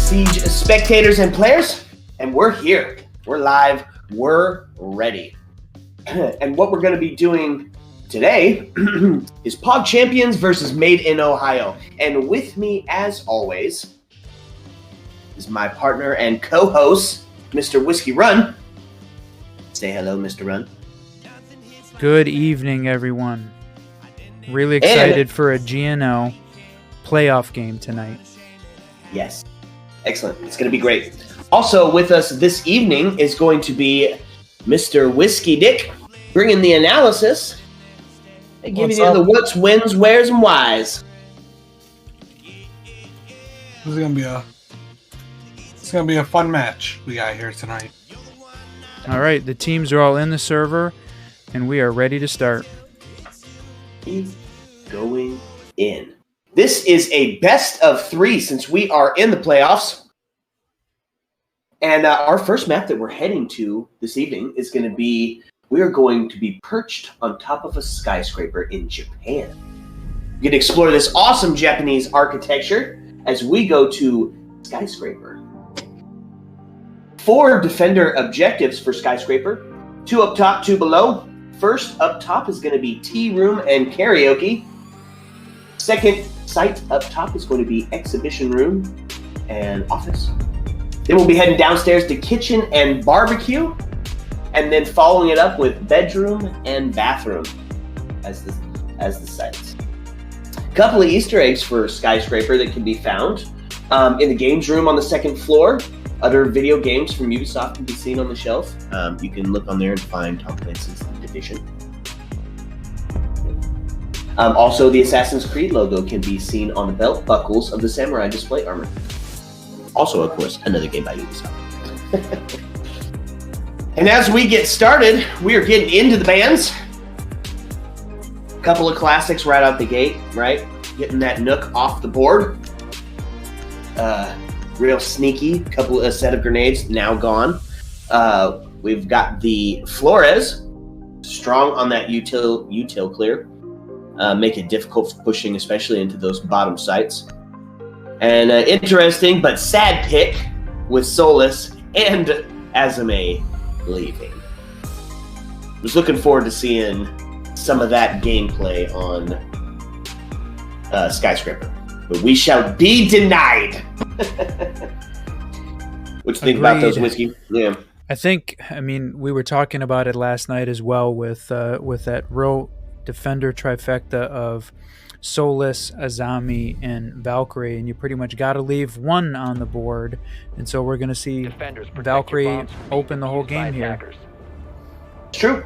Siege spectators and players, and we're here. We're live. We're ready. And what we're going to be doing today is Pog Champions versus Made in Ohio. And with me, as always, is my partner and co-host, Mr. Whiskey Run. Say hello, Mr. Run. Good evening, everyone. Really excited for a GNO playoff game tonight. Yes. Excellent. It's going to be great. Also with us this evening is going to be Mr. Whiskey Dick, bringing the analysis and giving you the what's, wins, where's, and whys. It's gonna be a fun match we got here tonight. All right, the teams are all in the server, and we are ready to start. Going in. This is a best of 3 since we are in the playoffs. And our first map that we're heading to this evening is going to be, we are going to be perched on top of a skyscraper in Japan. You can explore this awesome Japanese architecture as we go to Skyscraper. 4 defender objectives for Skyscraper. 2 up top, 2 below. First up top is going to be tea room and karaoke. Second site up top is going to be exhibition room and office. Then we'll be heading downstairs to kitchen and barbecue, and then following it up with bedroom and bathroom as the sites. A couple of Easter eggs for Skyscraper that can be found in the games room on the second floor. Other video games from Ubisoft can be seen on the shelf. You can look on there and find Tom Clancy's Division. Also, the Assassin's Creed logo can be seen on the belt buckles of the Samurai display armor. Also, of course, another game by Ubisoft. And as we get started, we are getting into the bands. A couple of classics right out the gate, right? Getting that Nook off the board. Real sneaky. A set of grenades now gone. We've got the Flores, strong on that util clear. Make it difficult for pushing, especially into those bottom sites. And interesting but sad pick with Solus and Azame leaving. Was looking forward to seeing some of that gameplay on Skyscraper. But we shall be denied. What you think about those, Whiskey? Yeah. I mean, we were talking about it last night as well with that row defender trifecta of Solus, Azami, and Valkyrie, and you pretty much got to leave one on the board, and so we're going to see Valkyrie open the whole game here. It's true.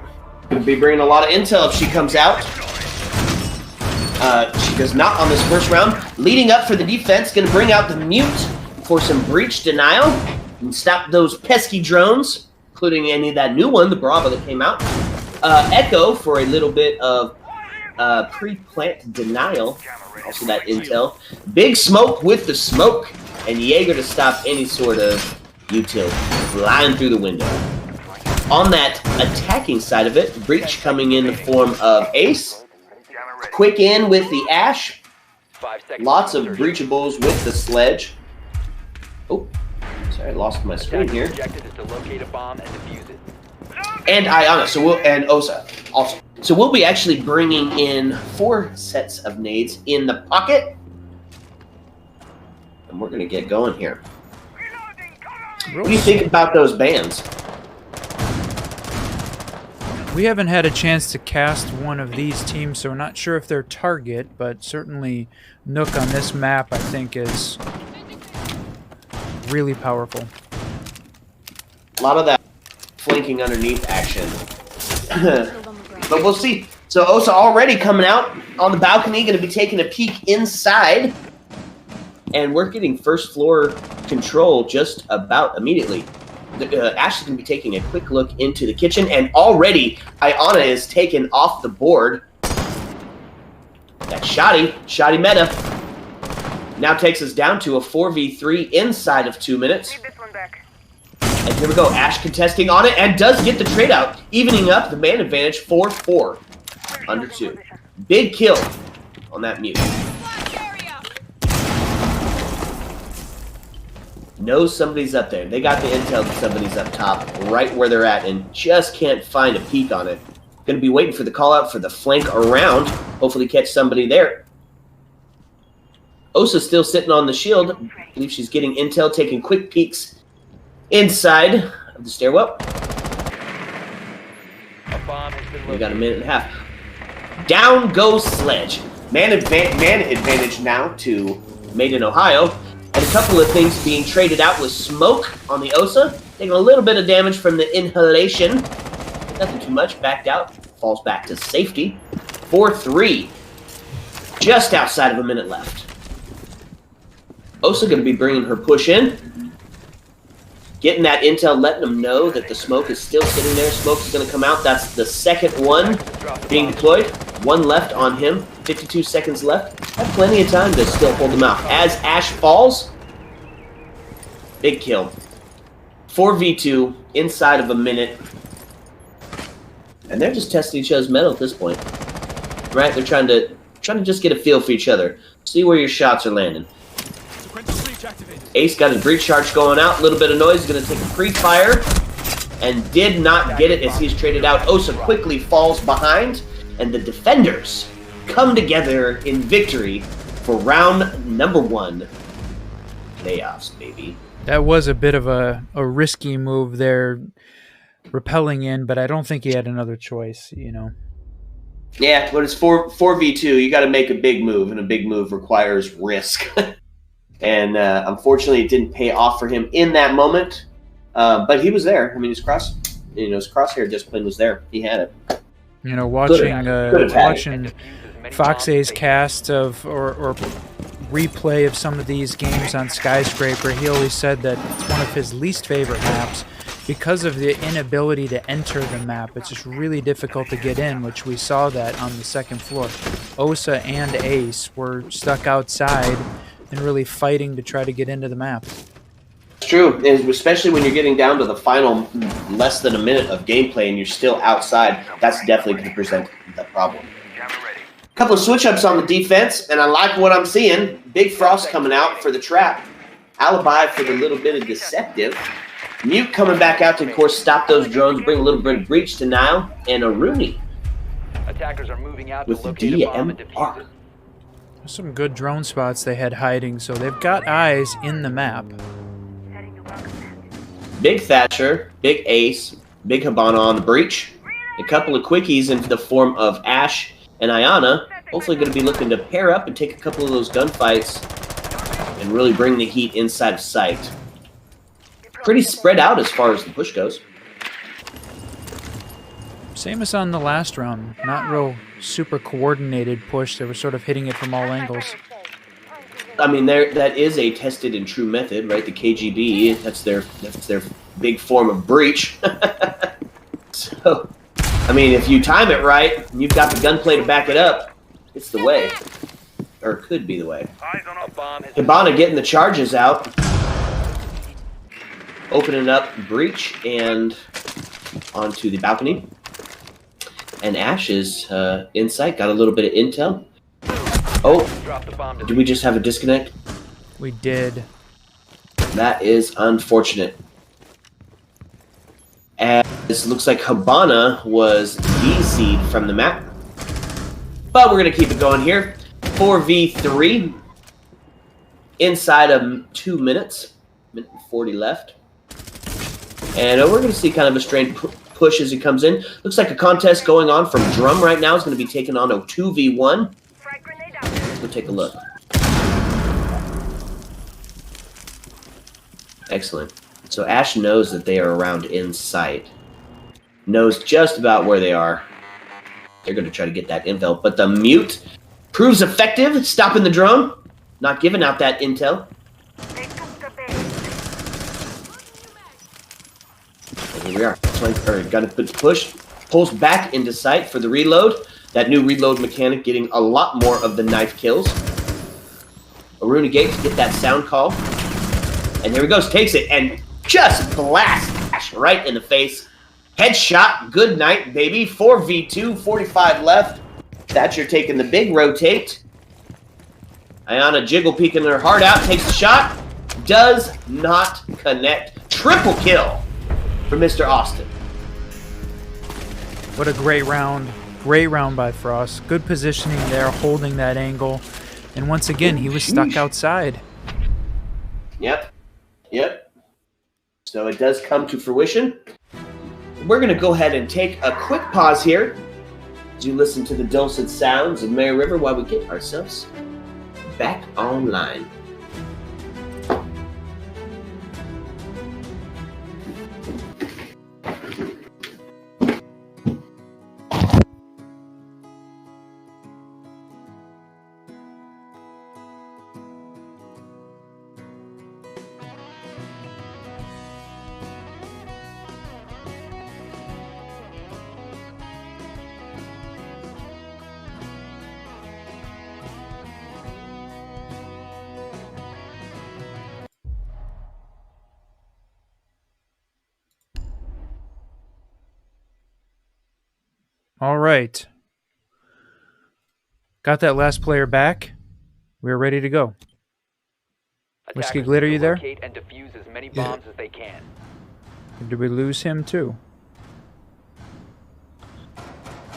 Going to be bringing a lot of intel if she comes out. She does not on this first round. Leading up for the defense, going to bring out the Mute for some breach denial and stop those pesky drones, including any of that new one, the Bravo that came out. Echo for a little bit of pre-plant denial, also that intel. Big Smoke with the smoke, and Jaeger to stop any sort of util flying through the window. On that attacking side of it, Breach coming in the form of Ace. Quick in with the Ash. Lots of breachables with the Sledge. Oh, sorry, I lost my screen here. And Iana, and Osa also. So we'll be actually bringing in 4 sets of nades in the pocket. And we're going to get going here. What do you think about those bands? We haven't had a chance to cast one of these teams, so we're not sure if they're target, but certainly Nook on this map, I think, is really powerful. A lot of that flanking underneath action. But we'll see. So Osa already coming out on the balcony, going to be taking a peek inside. And we're getting first floor control just about immediately. Ash is going to be taking a quick look into the kitchen, and already Iana is taken off the board. That shoddy meta now takes us down to a 4v3 inside of 2 minutes. And here we go, Ash contesting on it, and does get the trade out, evening up the man advantage 4-4 under 2. Big kill on that Mute. knows somebody's up there. They got the intel that somebody's up top, right where they're at, and just can't find a peek on it. Going to be waiting for the call out for the flank around. Hopefully catch somebody there. Osa's still sitting on the shield. I believe she's getting intel, taking quick peeks inside of the stairwell. We got a minute and a half. Down goes Sledge. Man advantage now to Made in Ohio. And a couple of things being traded out with smoke on the Osa. Taking a little bit of damage from the inhalation. Nothing too much. Backed out. Falls back to safety. 4-3. Just outside of a minute left. Osa going to be bringing her push in. Getting that intel, letting them know that the smoke is still sitting there. Smoke is going to come out. That's the second one being deployed. One left on him. 52 seconds left. Have plenty of time to still hold them out. As Ash falls, big kill. 4v2 inside of a minute. And they're just testing each other's mettle at this point. Right? They're trying to just get a feel for each other. See where your shots are landing. Ace got his breach charge going out. A little bit of noise. He's going to take a pre-fire. And did not get it as he's traded out. Osa quickly falls behind. And the defenders come together in victory for round number 1. Playoffs, baby. That was a bit of a risky move there, repelling in, but I don't think he had another choice, you know. Yeah, but it's 4v2. You got to make a big move, and a big move requires risk. And unfortunately, it didn't pay off for him in that moment. But he was there. I mean, his crosshair discipline was there. He had it. You know, watching Fox's cast of or replay of some of these games on Skyscraper, he always said that it's one of his least favorite maps because of the inability to enter the map. It's just really difficult to get in, which we saw that on the second floor. Osa and Ace were stuck outside and really fighting to try to get into the map. It's true, and especially when you're getting down to the final less than a minute of gameplay and you're still outside, that's definitely going to present the problem. A couple of switch-ups on the defense, and I like what I'm seeing. Big Frost coming out for the trap. Alibi for the little bit of deceptive. Mute coming back out to, of course, stop those drones, bring a little bit of breach denial, and a Rooney Attackers are moving out with to locate a bomb and defuse DMR. it. Some good drone spots they had hiding, so they've got eyes in the map. Big Thatcher, big Ace, big Hibana on the breach. A couple of quickies into the form of Ash and Ayana. Hopefully going to be looking to pair up and take a couple of those gunfights and really bring the heat inside of sight. Pretty spread out as far as the push goes. Same as on the last round. Not real super coordinated push. They were sort of hitting it from all angles. I mean, that is a tested and true method, right? The KGB, that's their big form of breach. So, I mean, if you time it right, and you've got the gunplay to back it up, it's the way. Or it could be the way. Hibana getting the charges out. Opening up breach and onto the balcony. And Ash is in sight. Got a little bit of intel. Oh, did we just have a disconnect? We did. That is unfortunate. And this looks like Hibana was DC'd from the map. But we're going to keep it going here. 4v3. Inside of 2 minutes. Minute and 40 left. And we're going to see kind of a strained push as he comes in. Looks like a contest going on from Drum right now. Is going to be taking on a 2v1. Let's go take a look. Excellent. So Ash knows that they are around in sight. Knows just about where they are. They're going to try to get that intel. But the mute proves effective, stopping the drone. Not giving out that intel. And here we are. Got to push. Pulls back into sight for the reload. That new reload mechanic getting a lot more of the knife kills. Aruna Gates get that sound call. And here he goes. Takes it and just blasts Ash right in the face. Headshot. Good night, baby. 4v2. 45 left. Thatcher taking the big rotate. Ayana jiggle peeking her heart out. Takes the shot. does not connect. Triple kill for Mr. Austin. What a great round. Great round by Frost. Good positioning there, holding that angle. And once again, he was stuck outside. Yep. So it does come to fruition. We're going to go ahead and take a quick pause here as you listen to the dulcet sounds of Mary River while we get ourselves back online. All right. Got that last player back. We're ready to go. Whiskey Attackers Glitter, need you to there? locate and defuse as many bombs as they can. Or did we lose him too?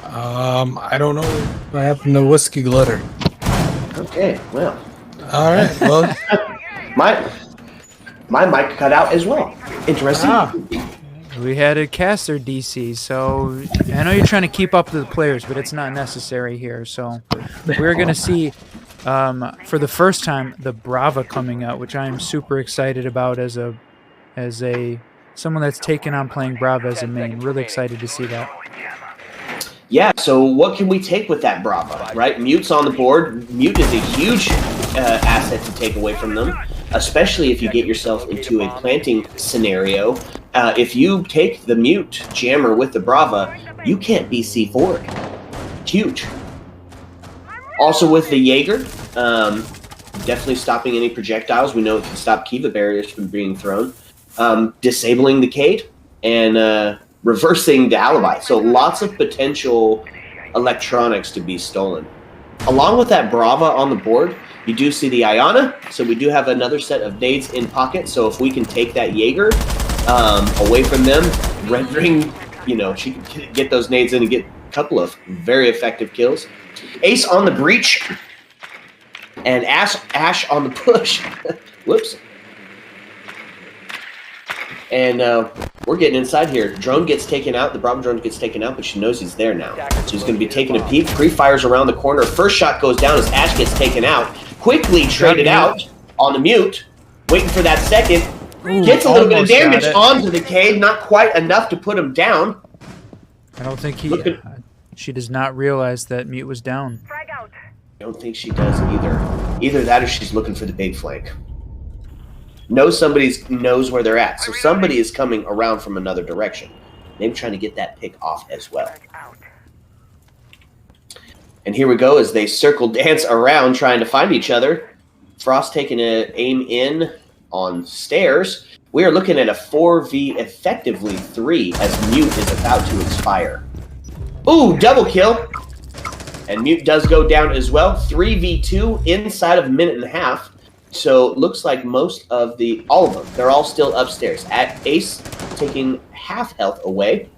I don't know what happened to Whiskey Glitter. Okay, well. All right, well. My mic cut out as well. Interesting. We had a caster DC, so I know you're trying to keep up to the players, but it's not necessary here. So we're going to see, for the first time, the Brava coming out, which I am super excited about as someone that's taken on playing Brava as a main. Really excited to see that. Yeah, so what can we take with that Brava, right? Mute's on the board. Mute is a huge asset to take away from them, especially if you get yourself into a planting scenario. If you take the Mute jammer with the Brava, you can't be C4'd. Huge. Also with the Jaeger, definitely stopping any projectiles. We know it can stop Kiva barriers from being thrown. Disabling the Cade, and reversing the alibi. So lots of potential electronics to be stolen. Along with that Brava on the board, you do see the Iana. So we do have another set of nades in pocket. So if we can take that Jaeger away from them, rendering, she can get those nades in and get a couple of very effective kills. Ace on the breach. And Ash on the push. Whoops. And we're getting inside here. Drone gets taken out. The Bravo drone gets taken out, but she knows he's there now. So he's going to be taking a peek. Pre-fires around the corner. First shot goes down as Ash gets taken out. Quickly traded out on the Mute. Waiting for that second. Gets a little bit of damage onto the Cade. Not quite enough to put him down. I don't think she does not realize that Mute was down. I don't think she does either. Either that or she's looking for the bait flank. Somebody knows where they're at. So somebody is coming around from another direction. Maybe trying to get that pick off as well. And here we go as they circle dance around trying to find each other. Frost taking an aim in on stairs. We are looking at a 4v effectively 3 as Mute is about to expire. Ooh, double kill. And Mute does go down as well. 3v2 inside of a minute and a half. So it looks like all of them, they're all still upstairs. At Ace taking half health away.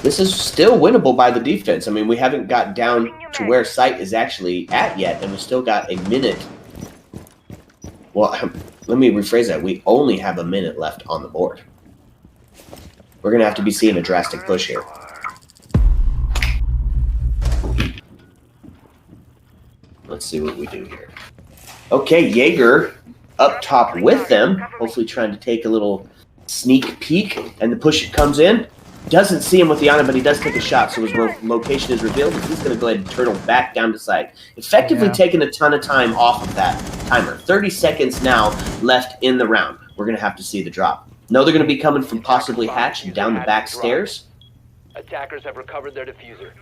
This is still winnable by the defense. I mean, we haven't got down to where Sight is actually at yet, and we still got a minute. Well, let me rephrase that. We only have a minute left on the board. We're going to have to be seeing a drastic push here. Let's see what we do here. Okay, Jaeger up top with them, hopefully trying to take a little sneak peek, and the push comes in. Doesn't see him with the Ana, but he does take a shot, so his location is revealed, and he's going to go ahead and turtle back down to sight. Effectively taking a ton of time off of that timer. 30 seconds now left in the round. We're going to have to see the drop. No, they're going to be coming from possibly hatch down the back stairs. Attackers have recovered their diffuser.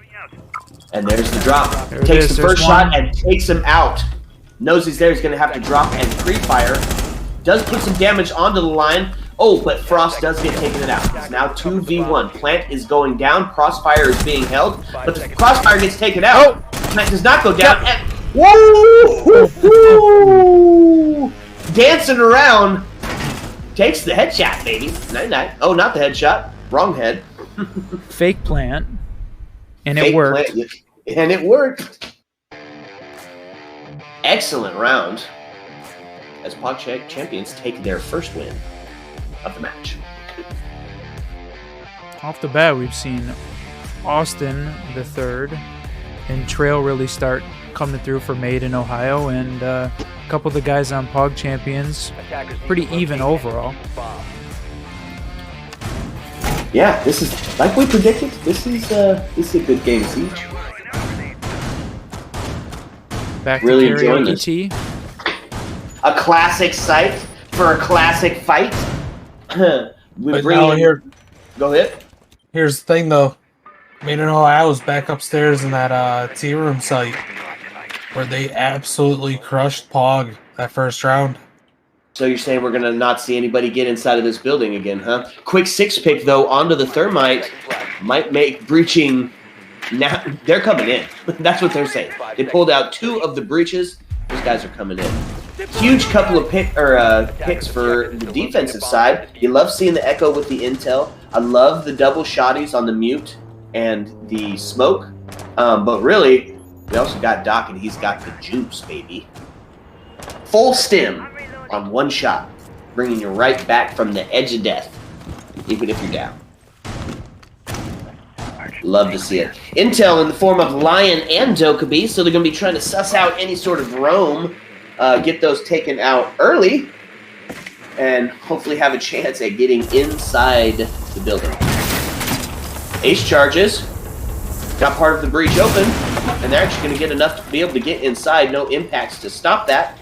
And there's the drop. Takes the first shot and takes him out. Knows he's there. He's going to have to drop and pre-fire. Does put some damage onto the line. Oh, but Frost does get taken it out. It's now 2v1. Plant is going down. Crossfire is being held. But the Crossfire gets taken out. Plant does not go down. And whoa! dancing around. Takes the headshot, baby. Night-night. Oh, not the headshot. Wrong head. Fake plant. And Fake it worked. plant. And it worked. Excellent round. As PogChamp champions take their first win of the match. Off the bat, we've seen Austin the third and Trail really start coming through for Made in Ohio, and a couple of the guys on Pog Champions pretty even overall. Yeah, this is like we predicted. This is a good game of Siege. Back Really to enjoying Karaoke this. T. A classic site for a classic fight. We But bring now in... here, Go ahead. here's the thing though. Made in Ohio was back upstairs in that tea room site where they absolutely crushed Pog that first round. So you're saying we're gonna not see anybody get inside of this building again, huh? Quick 6-pick though onto the thermite might make breaching. Now they're coming in. That's what they're saying. They pulled out 2 of the breaches. Those guys are coming in. Huge couple of picks for the defensive side. You love seeing the Echo with the intel. I love the double shotties on the mute and the smoke. But really, we also got Doc, and he's got the juice, baby. Full stim on 1 shot, bringing you right back from the edge of death, even if you're down. Love to see it. Intel in the form of Lion and Dokkaebi, so they're going to be trying to suss out any sort of roam, get those taken out early, and hopefully have a chance at getting inside the building. Ace charges. Got part of the breach open, and they're actually going to get enough to be able to get inside. No impacts to stop that.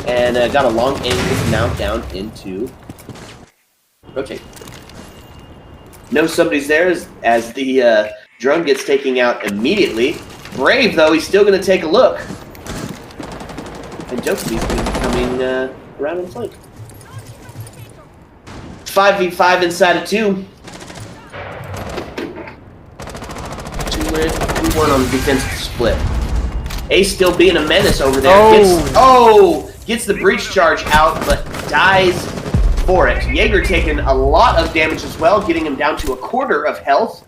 And got a long angle now down into rotate. Know somebody's there as the drone gets taken out immediately. Brave, though, he's still going to take a look. And Dokkaebi's going to be coming around in flank. 5v5 inside of 2. 2-1 on the defensive split. Ace still being a menace over there. Gets the breach charge out, but dies for it. Jaeger taking a lot of damage as well, getting him down to 1/4 of health.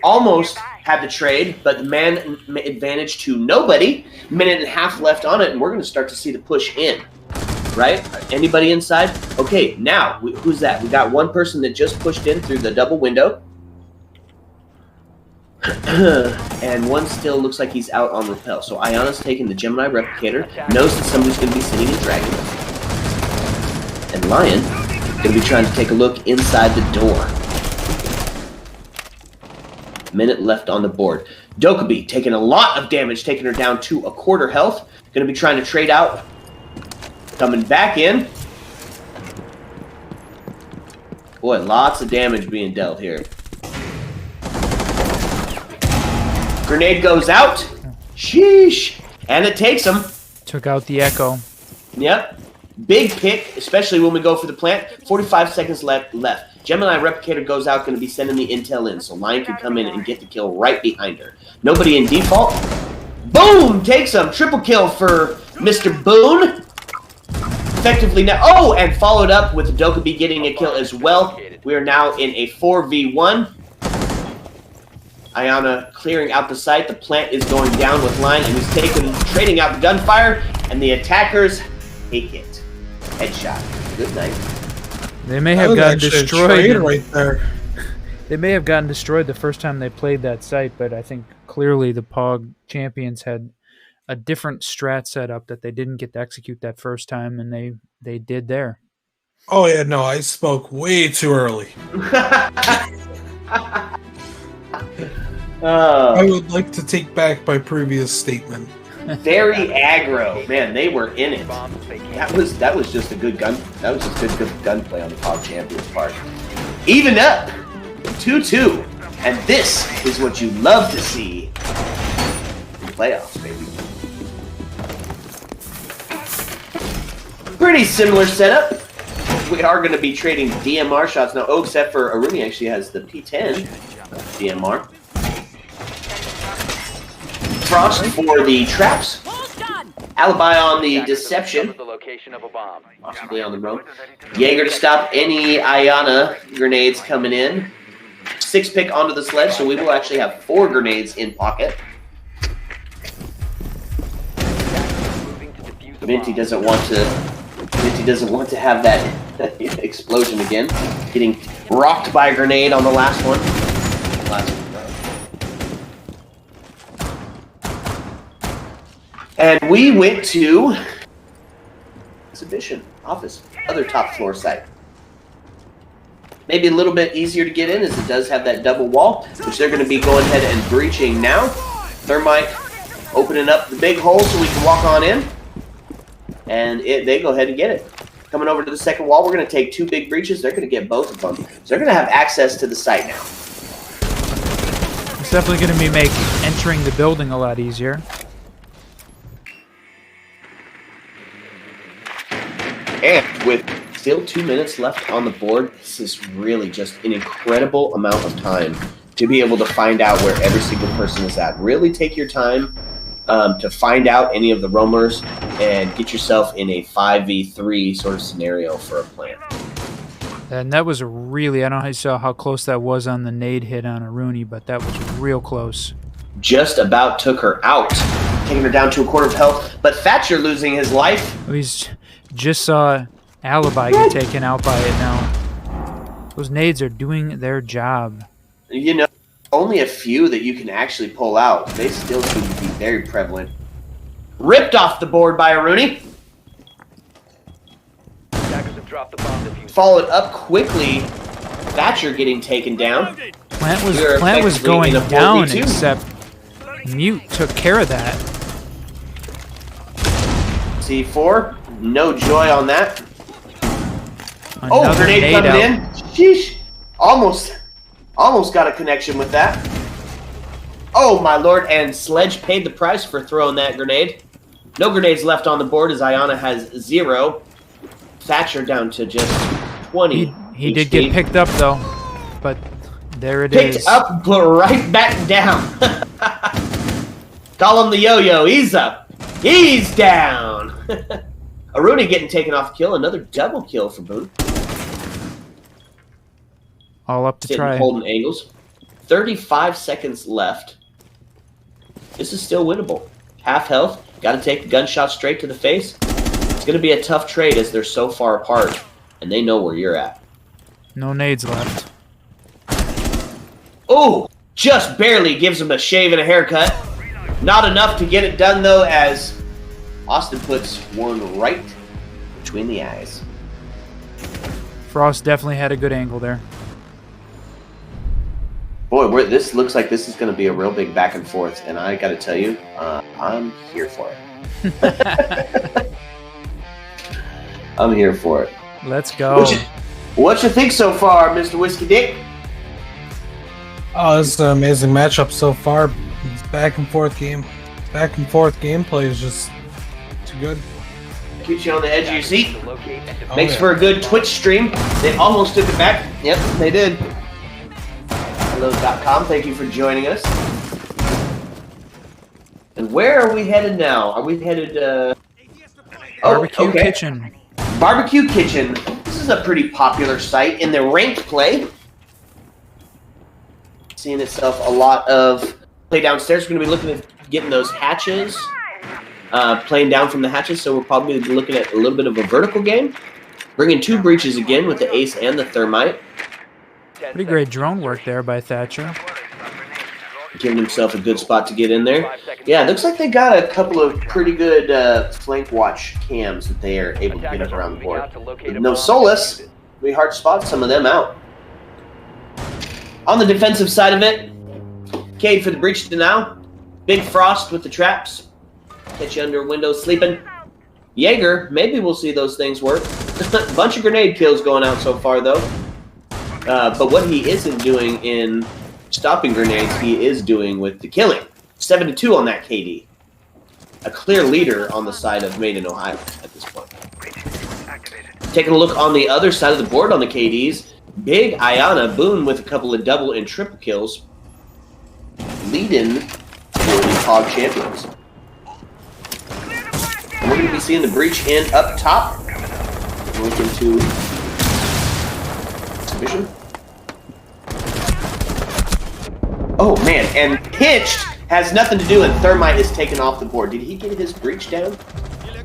Almost had the trade, but the man advantage to nobody. 1.5 minutes left on it, and we're going to start to see the push in. Right? Anybody inside? Okay, now, who's that? We got one person that just pushed in through the double window. And one still looks like he's out on rappel. So Ayana's taking the Gemini replicator, knows that somebody's going to be sitting in Dragon. And Lion going to be trying to take a look inside the door. Minute left on the board. Dokkaebi taking a lot of damage, taking her down to 1/4 health. Going to be trying to trade out. Coming back in. Boy, lots of damage being dealt here. Grenade goes out. Sheesh. And it takes him. Took out the Echo. Yep. Big pick, especially when we go for the plant. 45 seconds left. Gemini replicator goes out, going to be sending the intel in, so Lion can come in and get the kill right behind her. Nobody in default. Boom! Takes him. Triple kill for Mr. Boone. Effectively now. Oh, and followed up with Dokkaebi getting a kill as well. We are now in a 4v1. Ayana clearing out the site. The plant is going down with Lion, and he's trading out the gunfire, and the attackers take it. Headshot. Good night. They may have gotten destroyed right there. They may have gotten destroyed the first time they played that site, but I think clearly the Pog Champions had a different strat setup that they didn't get to execute that first time, and they did there. Oh yeah, no, I spoke way too early. I would like to take back my previous statement. Very aggro, man. They were in it. That was just a good gun. That was just good gunplay on the Pog Champions part. Even up, 2-2, and this is what you love to see in playoffs, baby. Pretty similar setup. We are going to be trading DMR shots now. Oh, except for Arumi actually has the P10 DMR. Frost for the traps. Alibi on the Attackers have deception. discovered the location of a bomb. Possibly on the road. Jaeger to stop any Ayana grenades coming in. 6-pick onto the sledge, so we will actually have 4 grenades in pocket. Moving to defuse the Minty bomb. doesn't want to. Minty doesn't want to have that explosion again. Getting rocked by a grenade on the last one. And we went to exhibition office, other top floor site. Maybe a little bit easier to get in as it does have that double wall, which they're going to be going ahead and breaching now. Thermite opening up the big hole so we can walk on in. And they go ahead and get it. Coming over to the second wall, we're going to take 2 big breaches. They're going to get both of them. So they're going to have access to the site now. It's definitely going to be make entering the building a lot easier. And with still 2 minutes left on the board, this is really just an incredible amount of time to be able to find out where every single person is at. Really take your time to find out any of the roamers and get yourself in a 5v3 sort of scenario for a plan. And that was really, I don't know if you saw how close that was on the nade hit on Aruni, but that was real close. Just about took her out, taking her down to a quarter of health, but Thatcher losing his life. He's just saw Alibi get taken out by it now. Those nades are doing their job. You know, only a few that you can actually pull out. They still seem to be very prevalent. Ripped off the board by Aruni. Attackers have dropped the bomb defuse. Followed up quickly. Thatcher getting taken down. Plant was We're going effectively in a down, 4v2. except Mute took care of that. C4. No joy on that. Another Grenade nade coming out. in. Sheesh. Almost got a connection with that. Oh, my lord. And Sledge paid the price for throwing that grenade. No grenades left on the board as Ayana has 0. Thatcher down to just 20. He did get picked up, though. But there it is. Picked up, but right back down. Call him the yo-yo. He's up. He's down. Aruni getting taken off the kill. Another double kill for Boone. All up to Sitting try. holding angles. 35 seconds left. This is still winnable. Half health. Got to take the gunshot straight to the face. It's going to be a tough trade as they're so far apart, and they know where you're at. No nades left. Oh, just barely gives him a shave and a haircut. Not enough to get it done, though, as Austin puts one right between the eyes. Frost definitely had a good angle there. Boy, this looks like this is going to be a real big back and forth, and I got to tell you, I'm here for it. I'm here for it. Let's go. What you think so far, Mr. Whiskey Dick? Oh, this is an amazing matchup so far. It's back and forth game. Back and forth gameplay is just too good. Keeps you on the edge of your seat. To locate and defuse. Makes for a good Twitch stream. They almost took it back. Yep, they did. Hello.com, thank you for joining us. And where are we headed now? Are we headed, Barbecue Kitchen. Barbecue Kitchen. This is a pretty popular site in the ranked play. Seeing itself a lot of play downstairs. We're going to be looking at getting those hatches. Playing down from the hatches, so we're probably looking at a little bit of a vertical game. Bringing 2 breaches again with the ace and the thermite. Pretty great drone work there by Thatcher. Giving himself a good spot to get in there. Yeah, it looks like they got a couple of pretty good flank watch cams that they are able to get up around the board. With no Solus, it'll be hard to spot some of them out. On the defensive side of it, Cade for the breach to now. Big Frost with the traps. Catch you under a window sleeping. Jaeger, maybe we'll see those things work. Bunch of grenade kills going out so far, though. But what he isn't doing in stopping grenades, he is doing with the killing. 7-2 on that KD. A clear leader on the side of Made in Ohio at this point. Taking a look on the other side of the board on the KDs. Big Ayana Boone with a couple of double and triple kills. Leading for the Hog Champions. going to be seeing the breach in up top. Link into vision. Oh man, and Pinched has nothing to do, and Thermite is taken off the board. Did he get his breach down?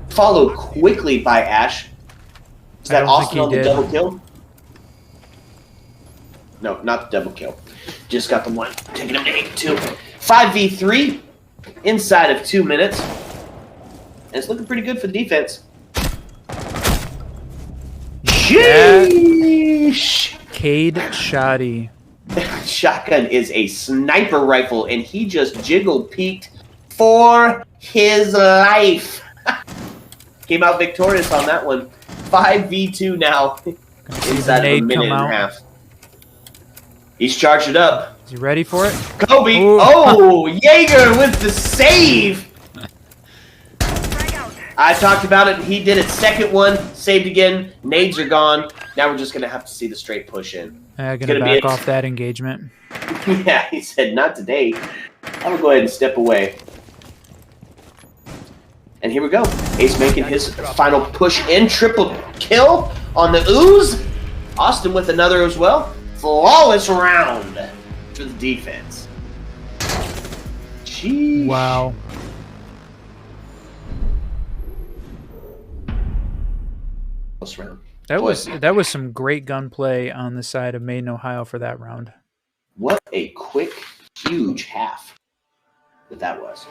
Followed quickly by Ash. Is that Austin on the double kill? No, not the double kill. Just got the one. Taking him to 8-2. 5v3 inside of 2 minutes. And it's looking pretty good for the defense. Sheesh! Cade Shoddy. Shotgun is a sniper rifle, and he just jiggle-peeked for his life. Came out victorious on that one. 5v2 now. Inside of a minute and a half. He's charged it up. Is he ready for it? Kobe! Ooh. Oh! Jaeger with the save! I talked about it. He did it. Second one. Saved again. Nades are gone. Now we're just going to have to see the straight push in. I'm going to back off that engagement. Yeah, he said, not today. I'm going to go ahead and step away. And here we go. Ace making his final push in. Triple kill on the ooze. Austin with another as well. Flawless round for the defense. Jeez. Wow. Round. That was some great gunplay on the side of Maiden, Ohio for that round. What a quick, huge half that was.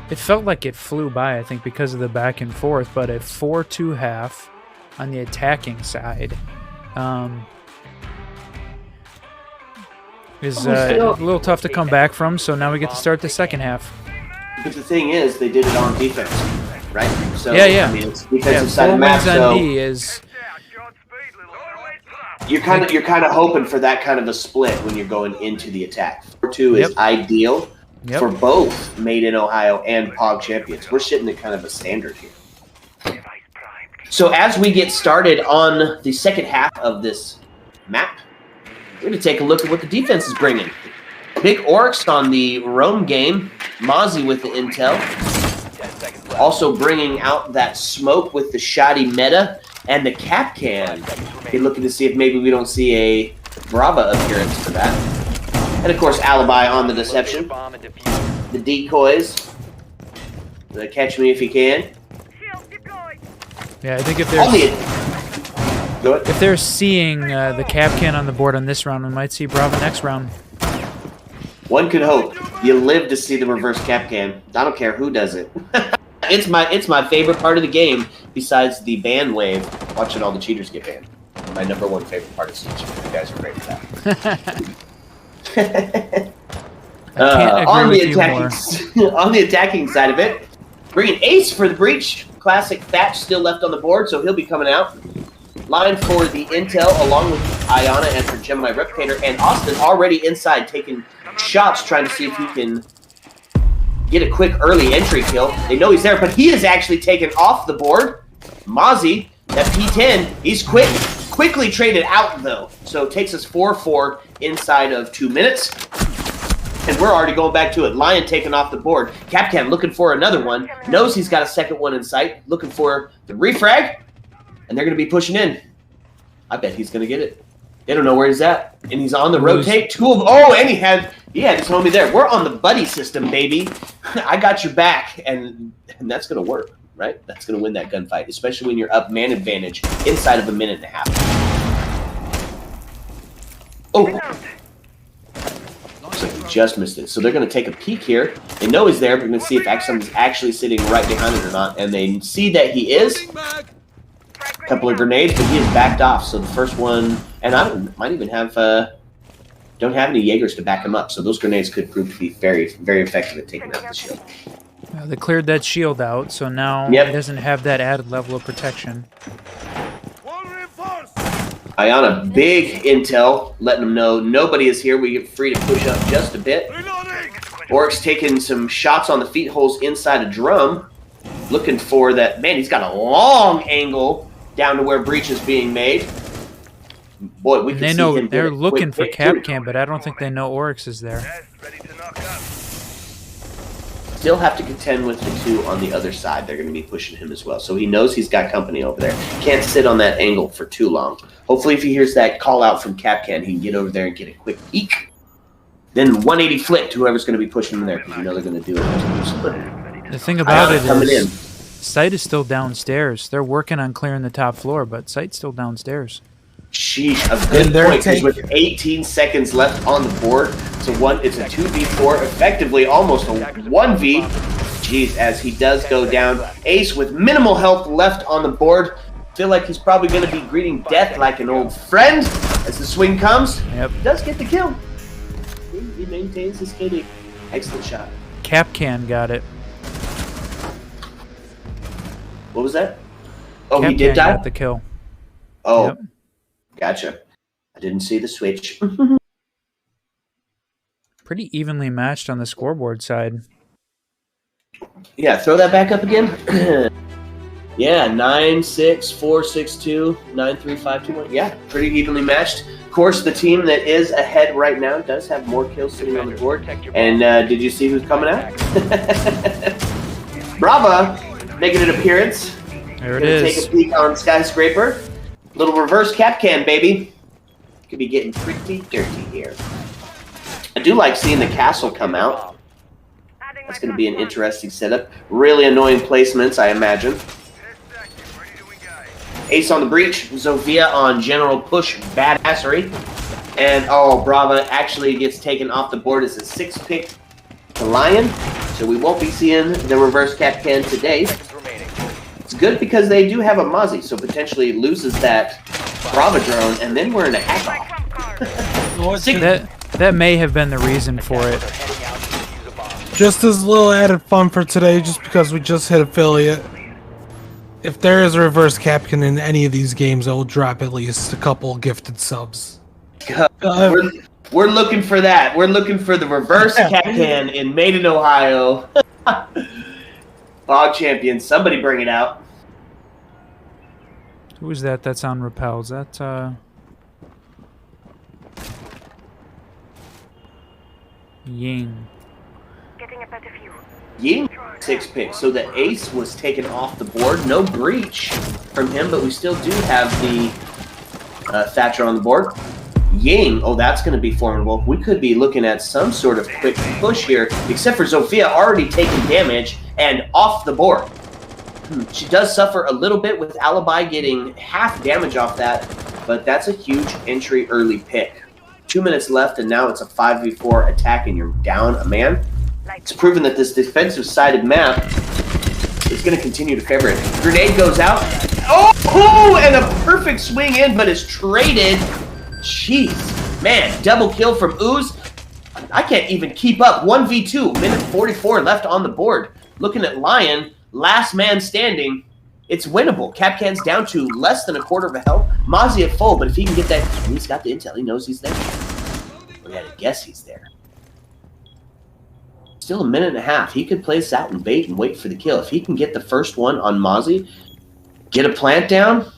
It felt like it flew by, I think, because of the back and forth, but a 4-2 half on the attacking side is a little tough to come back from, so now we get to start the second half. But the thing is, they did it on defense, right? So, yeah. I mean, it's defensive side of the map, so D is... You're kind of hoping for that kind of a split when you're going into the attack. 4-2 is ideal for both Made in Ohio and POG champions. We're sitting at kind of a standard here. So as we get started on the second half of this map, we're going to take a look at what the defense is bringing. Big Oryx on the roam game. Mozzie with the intel. Also bringing out that smoke with the shoddy meta. And the cap can. You're looking to see if maybe we don't see a Brava appearance for that. And of course, Alibi on the deception. The decoys. The catch me if you can. Yeah, I think if they're seeing the cap can on the board on this round, we might see Brava next round. One could hope. You live to see the reverse cap can. I don't care who does it. It's my favorite part of the game, besides the ban wave, watching all the cheaters get banned. My number one favorite part of Siege. You guys are great for that. On the attacking side of it, bringing Ace for the breach. Classic Thatch still left on the board, so he'll be coming out. Line for the intel, along with Ayana and for Gemini Replicator, and Austin already inside taking shots, trying to see if he can get a quick early entry kill. They know he's there, but he is actually taken off the board. Mozzie, that P10, he's quickly traded out, though. So it takes us 4-4 inside of 2 minutes. And we're already going back to it. Lion taken off the board. Capcan looking for another one. Knows he's got a second one in sight. Looking for the refrag. And they're going to be pushing in. I bet he's going to get it. They don't know where he's at. And he's on the rotate. Two of them. Oh, and he had his homie there. We're on the buddy system, baby. I got your back. And that's going to work, right? That's going to win that gunfight, especially when you're up man advantage inside of a minute and a half. Oh. Looks like we just missed it. So they're going to take a peek here. They know he's there. We're going to see if Axum's actually sitting right behind it or not. And they see that he is. A couple of grenades, but he is backed off. So the first one, and I might even have, don't have any Jaegers to back him up. So those grenades could prove to be very, very effective at taking out the shield. They cleared that shield out, so now he doesn't have that added level of protection. Ayana, big intel, letting them know nobody is here. We get free to push up just a bit. Oryx taking some shots on the feet holes inside a drum. Looking for that. Man, he's got a long angle down to where breach is being made. Boy, we can they see know him they're looking for Capcan, but I don't think they know Oryx is there. still have to contend with the two on the other side. They're going to be pushing him as well. So he knows he's got company over there. Can't sit on that angle for too long. Hopefully if he hears that call out from Capcan, he can get over there and get a quick peek. Then 180 flip to whoever's going to be pushing him there because you know they're going to do it. The thing about it coming in. is, Sight is still downstairs. They're working on clearing the top floor, but Sight's still downstairs. Sheesh, a good point, because with 18 seconds left on the board, it's a 2v4, effectively almost a 1v. Jeez, as he does go down. Ace with minimal health left on the board. Feel like he's probably going to be greeting death like an old friend as the swing comes. Yep. He does get the kill. He maintains his KD. Excellent shot. Capcan got it. What was that? Oh, Capcan he did die? got the kill. Oh. Yep. Gotcha. I didn't see the switch. Pretty evenly matched on the scoreboard side. Yeah, throw that back up again. Yeah, 9-6, 4-6-2, 9-3, 5-2-1. Yeah, pretty evenly matched. Of course, the team that is ahead right now does have more kills sitting on the board. And did you see who's coming out? Brava making an appearance. There it Gonna is. Take a peek on Skyscraper. Little reverse Capcan, baby. Could be getting pretty dirty here. I do like seeing the castle come out. That's going to be an interesting setup. Really annoying placements, I imagine. Ace on the breach. Zofia on general push badassery. And, oh, Brava actually gets taken off the board as a 6-pick to Lion. So we won't be seeing the reverse Capcan today. It's good because they do have a Mozzie, so potentially loses that Brava drone, and then we're in a hack-off. That may have been the reason for it. Just as a little added fun for today, just because we just hit affiliate. If there is a reverse Capcan in any of these games, I will drop at least a couple gifted subs. We're looking for that. We're looking for the reverse Capcan in Maiden, Ohio. Spog Champions. Somebody bring it out. Who is that that's on Repel? Is that, Ying. Getting a better view. Ying 6-pick. So the ace was taken off the board. No breach from him, but we still do have the Thatcher on the board. Ying, oh, that's going to be formidable. We could be looking at some sort of quick push here, except for Zofia already taking damage and off the board. She does suffer a little bit with Alibi getting half damage off that, but that's a huge entry early pick. 2 minutes left, and now it's a 5v4 attack, and you're down a man. It's proven that this defensive-sided map is going to continue to favor it. Grenade goes out. Oh, and a perfect swing in, but is traded. Jeez. Man, double kill from Ooze. I can't even keep up. 1v2, minute 44 left on the board. Looking at Lion, last man standing. It's winnable. Capcan's down to less than a quarter of a health. Mozzie at full, but if he can get that, he's got the intel. He knows he's there. We had to guess he's there. Still a minute and a half. He could place out and bait and wait for the kill. If he can get the first one on Mozzie, get a plant down.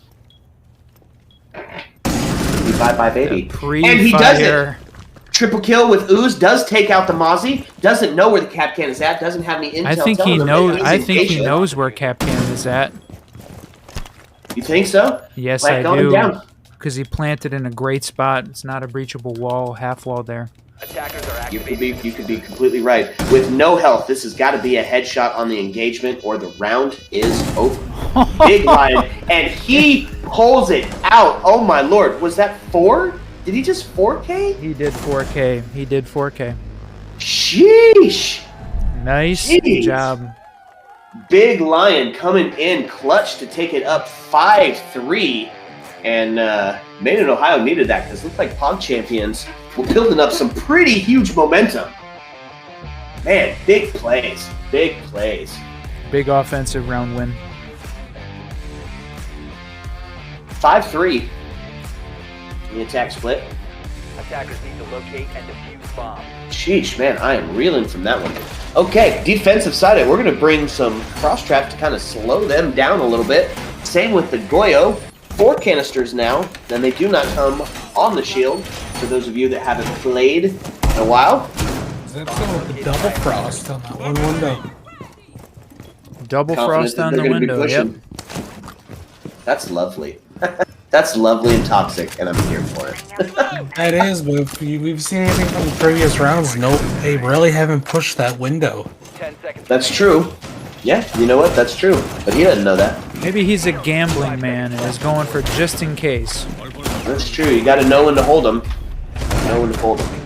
Bye-bye, baby. And he does it. Triple kill with Ooze, does take out the Mozzie, doesn't know where the Capcan is at, doesn't have any intel. I think he knows. I think he knows where Capcan is at. You think so? Yes, Like I do. down. Because he planted in a great spot. It's not a breachable wall, half wall there. Attackers are You could be completely right. With no health, this has got to be a headshot on the engagement, or the round is over. Big Lion, and he pulls it out. Oh my lord, was that 4? Did he just 4K? He did 4K. He did 4K. Sheesh. Nice Jeez. job. Big Lion coming in clutch to take it up 5-3. And Maiden, Ohio needed that because it looked like Spog Champions were building up some pretty huge momentum. Man, big plays. Big plays. Big offensive round win. 5-3. The attack split. Attackers need to locate and defuse bomb. Sheesh, man, I am reeling from that one. Okay, defensive side, we're going to bring some cross trap to kind of slow them down a little bit. Same with the Goyo. 4 canisters now, then they do not come on the shield. For those of you that haven't played in a while. That's going with the double frost on that one window. Double Confident frost that on they're the gonna be window. Yep. pushing. That's lovely. That's lovely and toxic, and I'm here for it. That is, but if we've seen anything from the previous rounds, nope, they really haven't pushed that window. 10 seconds. That's true. Yeah, you know what? That's true. But he doesn't know that. Maybe he's a gambling man and is going for just in case. That's true. You got to know when to hold them. Know when to hold them.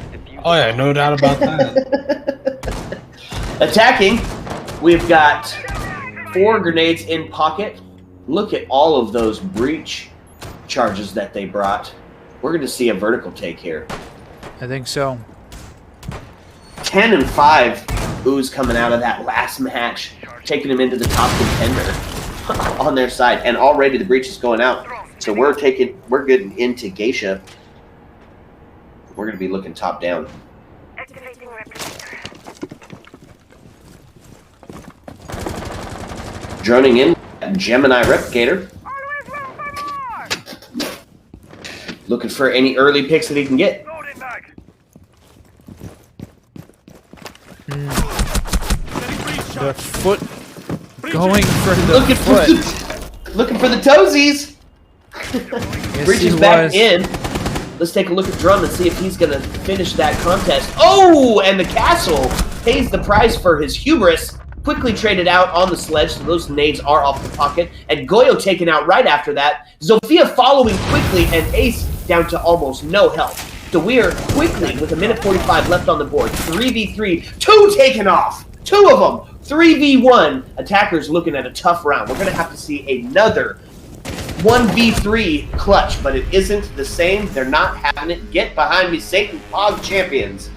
Oh yeah, no doubt about that. Attacking, we've got 4 grenades in pocket. Look at all of those breach charges that they brought. We're going to see a vertical take here. I think so. 10 and 5 ooze coming out of that last match, taking them into the top contender on their side. And already the breach is going out. So we're getting into Geisha. We're going to be looking top down. Activating replicator. Droning in, Gemini Replicator. Always room for more! Looking for any early picks that he can get. Loading back. The foot going for the Looking foot. looking for the toesies. Yes, Breach he is back was. in. Let's take a look at Drum and see if he's going to finish that contest. Oh, and the castle pays the price for his hubris. Quickly traded out on the sledge, so those nades are off the pocket. And Goyo taken out right after that. Zofia following quickly, and Ace down to almost no health. DeWeer quickly with a minute 45 left on the board. 3v3, 2 taken off. 2 of them. 3v1. Attackers looking at a tough round. We're going to have to see another 1v3 clutch, but it isn't the same. They're not having it. Get behind me, Satan Pog Champions.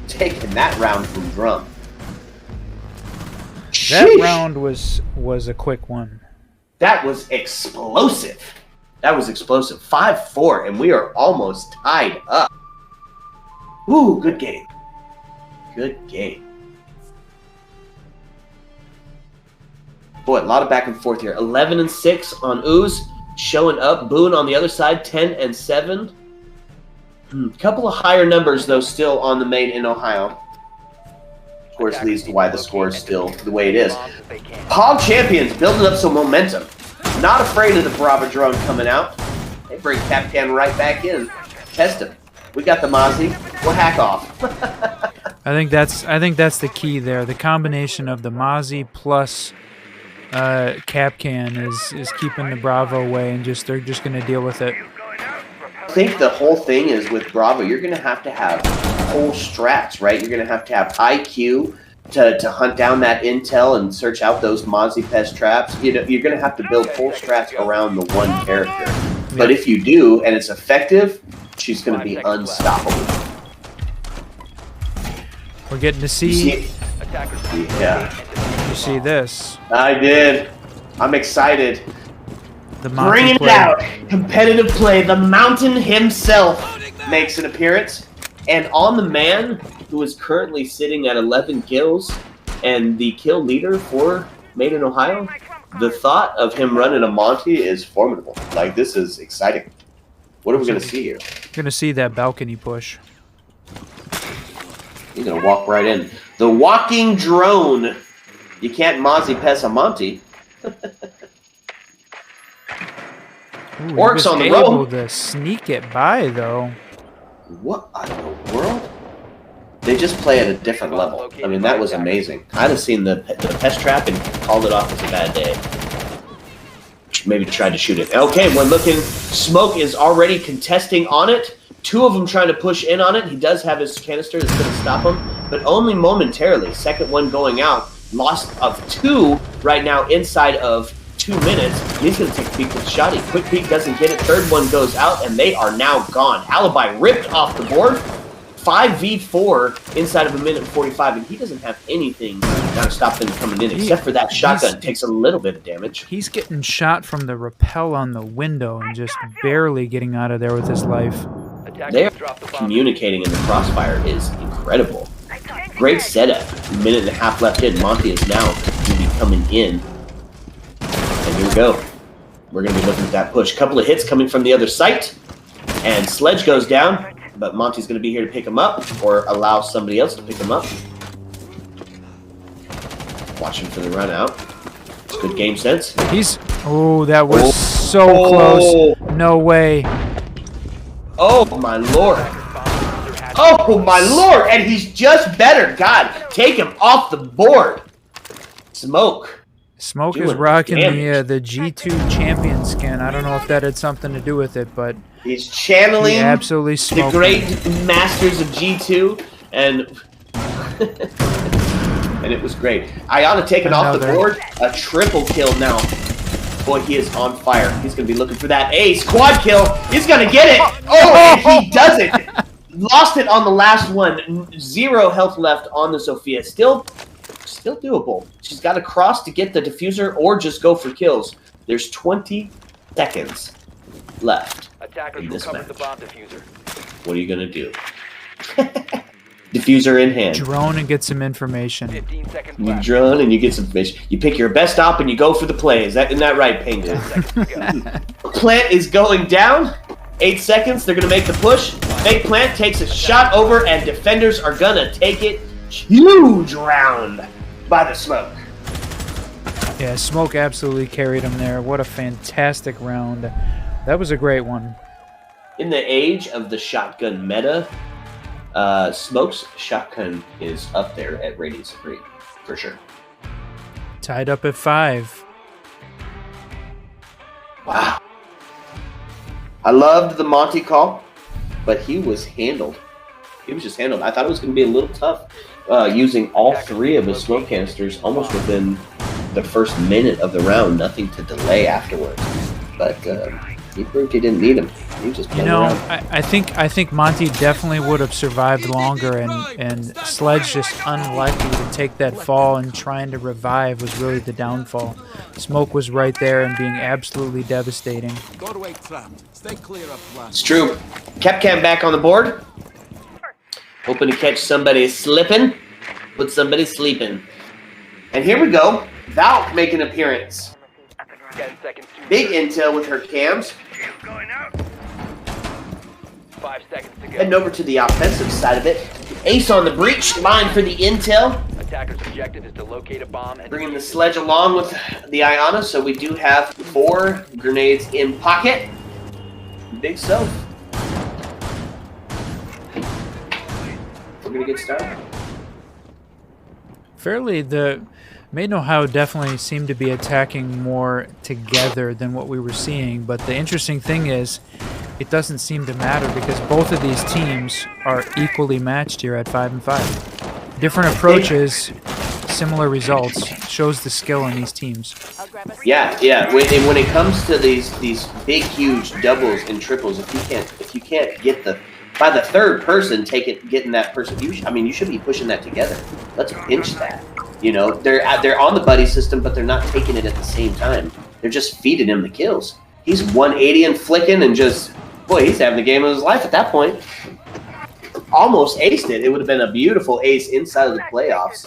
Taking that round from Drum. That Sheesh. round was a quick one. That was explosive. That was explosive. 5-4, and we are almost tied up. Ooh, good game. Good game. Boy, a lot of back and forth here. 11 and 6 on Ooze, showing up. Boone on the other side, 10 and 7. Couple of higher numbers though, still on the main in Ohio. Of course, leads to why the score is still the way it is. Pog Champions building up some momentum. Not afraid of the Brava drone coming out. They bring Capcan right back in. Test him. We got the Mozzie. We'll hack off. I think that's the key there. The combination of the Mozzie plus Capcan is keeping the Bravo away, and they're just going to deal with it. I think the whole thing is with Bravo, you're going to have whole strats, right? You're going to have IQ to hunt down that intel and search out those Mozzie pest traps. You know, you're going to have to build whole strats around the one character. But if you do, and it's effective, she's going to be unstoppable. We're getting to see. Yeah. You see this? I did. I'm excited. The Monty Bringing play. it out. Competitive play. The Mountain himself makes an appearance. And on the man who is currently sitting at 11 kills and the kill leader for Made in Ohio, the thought of him running a Monty is formidable. Like, this is exciting. What are we going to see here? Going to see that balcony push. He's going to walk right in. The walking drone. You can't Mozzie Pest a Monty. Ooh, Orcs on the able road. to sneak it by though. What in the world? They just play at a different level. I mean, that was amazing. I'd have seen the pest trap and called it off as a bad day. Maybe tried to shoot it. Okay, we're looking. Smoke is already contesting on it. 2 of them trying to push in on it. He does have his canister that's going to stop him, but only momentarily. Second one going out. Loss of 2 right now inside of 2 minutes. He's going to take a peek with the shotty. Quick peek doesn't get it. Third one goes out, and they are now gone. Alibi ripped off the board. 5v4 inside of a minute and 45, and he doesn't have anything to stop them coming in, except for that shotgun. Takes a little bit of damage. He's getting shot from the rappel on the window and just barely getting out of there with his life. They're communicating in the crossfire is incredible. Great setup. A minute and a half left in. Monty is now going to be coming in. And here we go. We're going to be looking at that push. Couple of hits coming from the other site. And Sledge goes down. but Monty's going to be here to pick him up or allow somebody else to pick him up. Watching for the run out. It's good game sense. Oh, that was so close. No way. Oh my lord. Oh my lord. And he's just better. God, take him off the board. Smoke. Smoke is rocking the G2 champion skin. I don't know if that had something to do with it, but he's channeling he absolutely the great masters of G2, and and it was great. Ayana taken off the board, a triple kill now. Boy, he is on fire. He's going to be looking for that ace. Quad kill. He's going to get it. Oh, and he does it. Lost it on the last one. 0 health left on the Zofia. Still doable. She's got to cross to get the diffuser or just go for kills. There's 20 seconds left in this match. The bomb diffuser. What are you going to do? Diffuser in hand. Drone and get some information. 15 seconds You left. drone and you get some fish. You pick your best op and you go for the play. Isn't that right, Penguin? 10 seconds to go. Plant is going down. 8 seconds. They're going to make the push. Fake Plant takes a shot over, and defenders are going to take it. Huge round by the Smoke. Yeah, Smoke absolutely carried him there. What a fantastic round. That was a great one. In the age of the shotgun meta, Smoke's shotgun is up there at Radius 3, for sure. Tied up at 5. Wow. I loved the Monty call, but he was handled. He was just handled. I thought it was going to be a little tough using all 3 of his smoke canisters almost within the first minute of the round. Nothing to delay afterwards. But he proved he didn't need him. He just played around. I think Monty definitely would have survived longer, and Sledge just unlucky to take that fall, and trying to revive was really the downfall. Smoke was right there and being absolutely devastating. It's true. Capcam back on the board. Hoping to catch somebody slipping, put somebody sleeping. And here we go. Valk make an appearance. 10 seconds to Big intel with her cams. 5 seconds to go. Heading over to the offensive side of it. Ace on the breach, line for the intel. Attacker's objective is to locate a bomb and Bringing the Sledge along with the Ayana, so we do have 4 grenades in pocket. Big self. We're gonna get started. Fairly, the Madeinohio definitely seemed to be attacking more together than what we were seeing, but the interesting thing is it doesn't seem to matter because both of these teams are equally matched here at 5 and 5. Different approaches, similar results. Shows the skill in these teams. Yeah. When it comes to these big, huge doubles and triples, if you can't get by the third person getting that person, you should be pushing that together. Let's pinch that. You know, they're on the buddy system, but they're not taking it at the same time. They're just feeding him the kills. He's 180 and flicking, and just he's having the game of his life at that point. Almost aced it. It would have been a beautiful ace inside of the playoffs.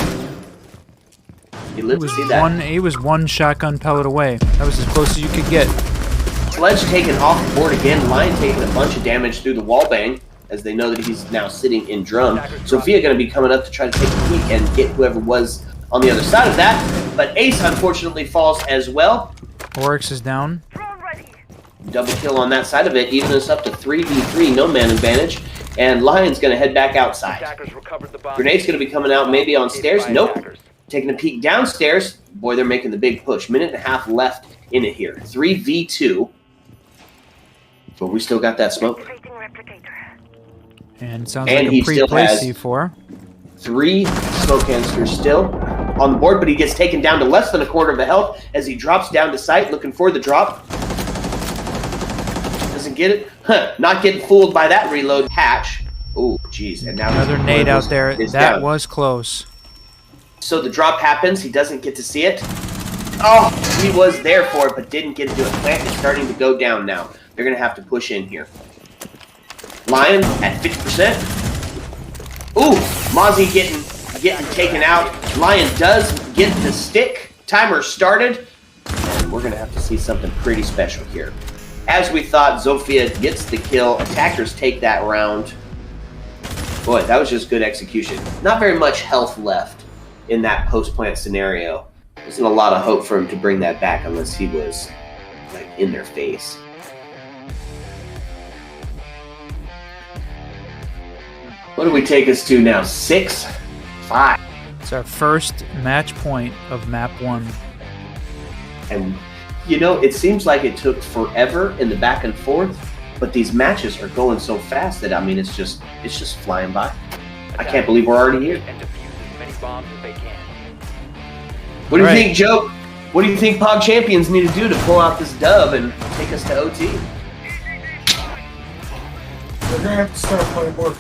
You live to see that. He was 1 shotgun pellet away. That was as close as you could get. Sledge taken off the board again. Lion taking a bunch of damage through the wall bang, as they know that he's now sitting in drum. Sophia going to be coming up to try to take a peek and get whoever was on the other side of that. But Ace unfortunately falls as well. Oryx is down. Double kill on that side of it, even us up to 3v3, no man advantage. And Lion's going to head back outside. Grenade's going to be coming out maybe on stairs. Nope. Taking a peek downstairs. Boy, they're making the big push. Minute and a half left in it here. 3v2. But we still got that smoke. And sounds like a pre-play C4. 3 smoke canisters still on the board, but he gets taken down to less than a quarter of a health as he drops down to sight, looking for the drop. Doesn't get it. Not getting fooled by that reload. Hatch. Oh, jeez. And now another nade out there. That was close. So the drop happens. He doesn't get to see it. Oh, he was there for it, but didn't get to do it. Plant is starting to go down now. They're going to have to push in here. Lion at 50%. Ooh, Mozzie getting taken out. Lion does get the stick. Timer started. And we're going to have to see something pretty special here. As we thought, Zofia gets the kill. Attackers take that round. Boy, that was just good execution. Not very much health left in that post-plant scenario. There wasn't a lot of hope for him to bring that back unless he was like in their face. What do we take us to now? 6-5. It's our first match point of map 1. And you know, it seems like it took forever in the back and forth, but these matches are going so fast that I mean, it's just flying by. I can't believe we're already here. And defuse as many bombs as they can. What do you Right. think, Joe? What do you think Pog Champions need to do to pull out this dub and take us to OT? They're gonna have to start playing more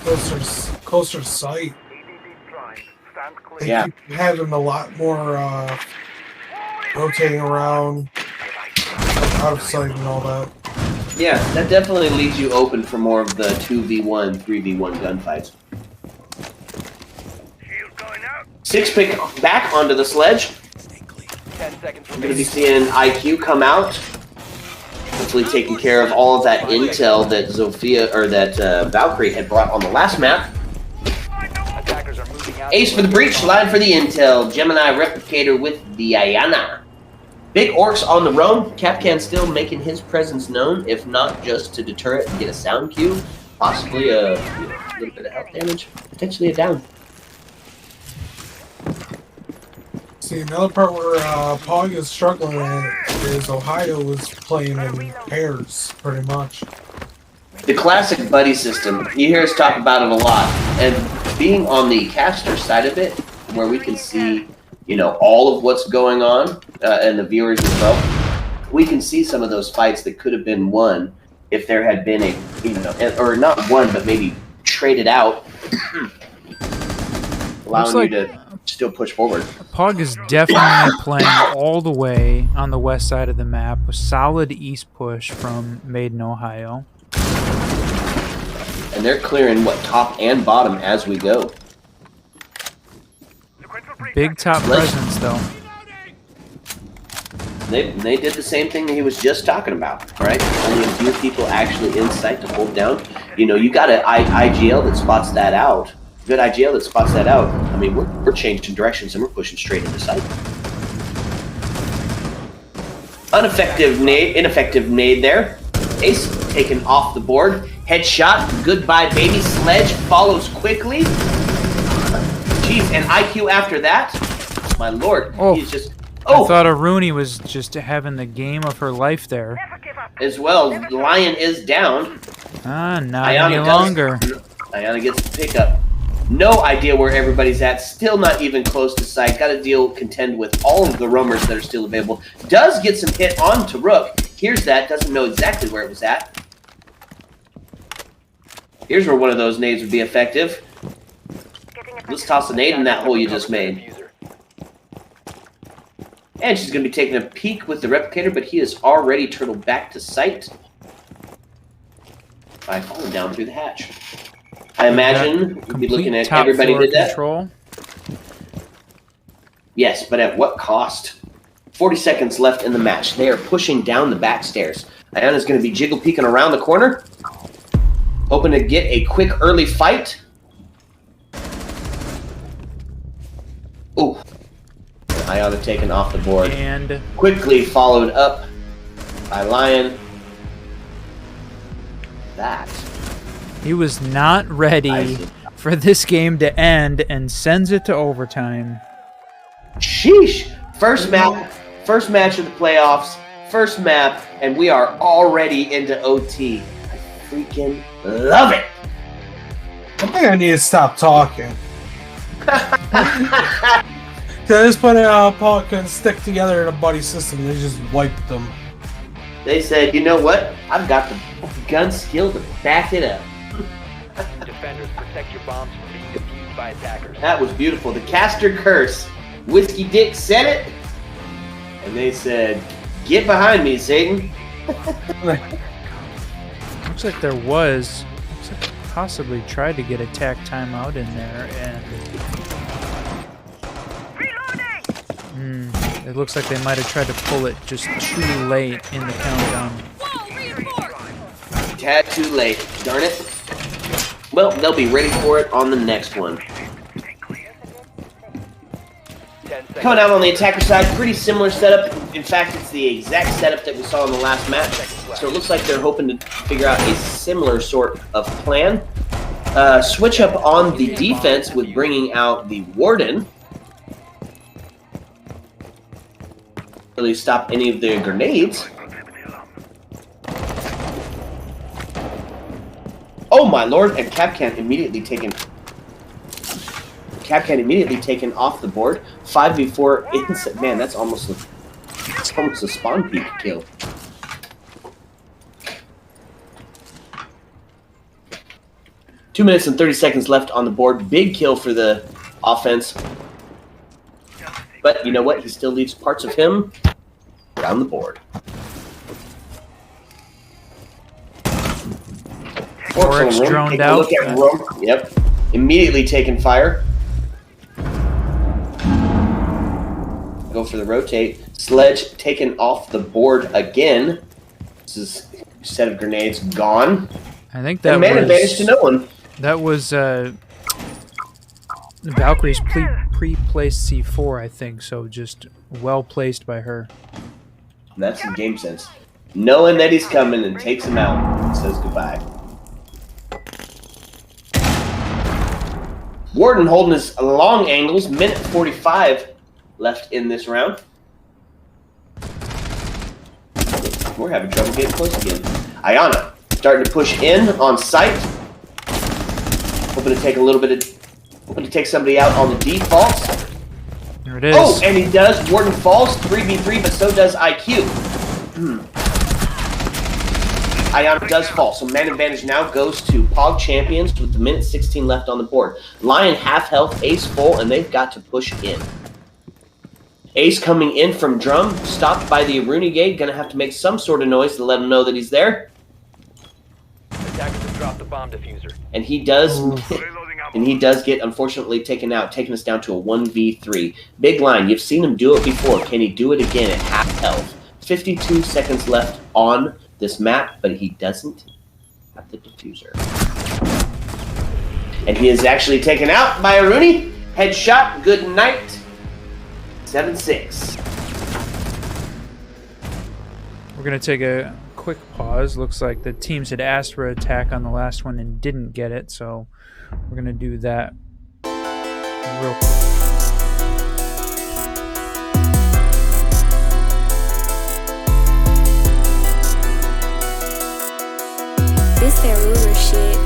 closer to sight. They Yeah. keep having a lot more rotating around, out of sight and all that. Yeah, that definitely leaves you open for more of the 2v1, 3v1 gunfights. Six pick back onto the sledge. 10 seconds We're going to be remaining. seeing IQ come out. Hopefully taking care of all of that intel that Zofia, or that Valkyrie had brought on the last map. Attackers are moving out. Ace for the breach, line for the intel. Gemini replicator with the Ayana. Big orcs on the roam. Capcan still making his presence known, if not just to deter it and get a sound cue. Possibly a little bit of health damage. Potentially a down. See, another part where Pog is struggling at is Ohio is playing in pairs, pretty much. The classic buddy system. You hear us talk about it a lot. And being on the caster side of it, where we can see, you know, all of what's going on, and the viewers as well, we can see some of those fights that could have been won if there had been a, you know, or not won, but maybe traded out, allowing like you to still push forward. Pog is definitely playing all the way on the west side of the map with solid east push from Maiden, Ohio. And they're clearing, what, top and bottom as we go. Big top presence though. They did the same thing that he was just talking about, right? Only a few people actually in sight to hold down. You know, you got an IGL that spots that out. Good IGL that spots that out. I mean, we're changing directions and we're pushing straight into sight. Ineffective nade there. Ace taken off the board. Headshot. Goodbye, baby. Sledge follows quickly. Jeez, and IQ after that. My lord, Oh. he's just. I thought Aruni was just having the game of her life there. As well, Lion is down. Ah, not Ayana any does- longer. Ayana gets the pickup. No idea where everybody's at. Still not even close to sight. Got to contend with all of the roamers that are still available. Does get some hit onto Rook. Hears that. Doesn't know exactly where it was at. Here's where one of those nades would be effective. Let's toss a nade in that hole you just made. And she's going to be taking a peek with the replicator, but he is already turtled back to sight by falling down through the hatch. I imagine we'd be looking at top everybody floor did that. control. Yes, but at what cost? 40 seconds left in the match. They are pushing down the back stairs. Ayana's going to be jiggle peeking around the corner, hoping to get a quick early fight. Ooh. Ayana taken off the board. And Quickly followed up by Lion. That. he was not ready for this game to end and sends it to overtime. Sheesh! First match of the playoffs, first map, and we are already into OT. I freaking love it! I think I need to stop talking. At this point, Paul can stick together in a buddy system. They just wiped them. They said, you know what? I've got the gun skill to back it up. Defenders, protect your bombs from being defused by attackers. That was beautiful. The caster curse. Whiskey Dick said it, and they said, get behind me, Satan. Looks like there was. Looks like possibly tried to get attack timeout in there, and it looks like they might have tried to pull it just too late in the countdown. Tad too late. Darn it. well, they'll be ready for it on the next one. 10 seconds. Coming out on the attacker side, pretty similar setup. In fact, it's the exact setup that we saw in the last match. So it looks like they're hoping to figure out a similar sort of plan. Switch up on the defense with bringing out the Warden. Really stop any of the grenades. Oh my lord! And Capcan immediately taken off the board. 5v4 instant. Man, that's almost a spawn peak kill. Two minutes and 30 seconds left on the board. Big kill for the offense. But you know what? He still leaves parts of him around the board. Oryx droned Take a out. look at Rome. Yep. Immediately taking fire. Go for the rotate. Sledge taken off the board again. This is a set of grenades gone. I think that And man advantage to no one. That was Valkyrie's pre-placed C4, I think. So just well placed by her. That's some game sense. Knowing that he's coming and takes him out and says goodbye. Warden holding his long angles. Minute 45 left in this round. We're having trouble getting close again. Ayana starting to push in on sight. Hoping to take a little bit of... Hoping to take somebody out on the defaults. There it is. Oh, and he does. Warden falls. 3v3, but so does IQ. Ayana does fall, so man advantage now goes to Pog Champions with the minute 16 left on the board. Lion half health, Ace full, and they've got to push in. Ace coming in from drum, stopped by the Aruni gate, gonna have to make some sort of noise to let him know that he's there. Attackers have dropped the bomb diffuser. And he does, and he does get unfortunately taken out, taking us down to a 1v3. Big line, you've seen him do it before. Can he do it again at half health? 52 seconds left on this map, but he doesn't have the diffuser. And he is actually taken out by Aruni. Headshot, good night. 7-6. We're going to take a quick pause. Looks like the teams had asked for an attack on the last one and didn't get it, so we're going to do that real quick. This that ruler shit.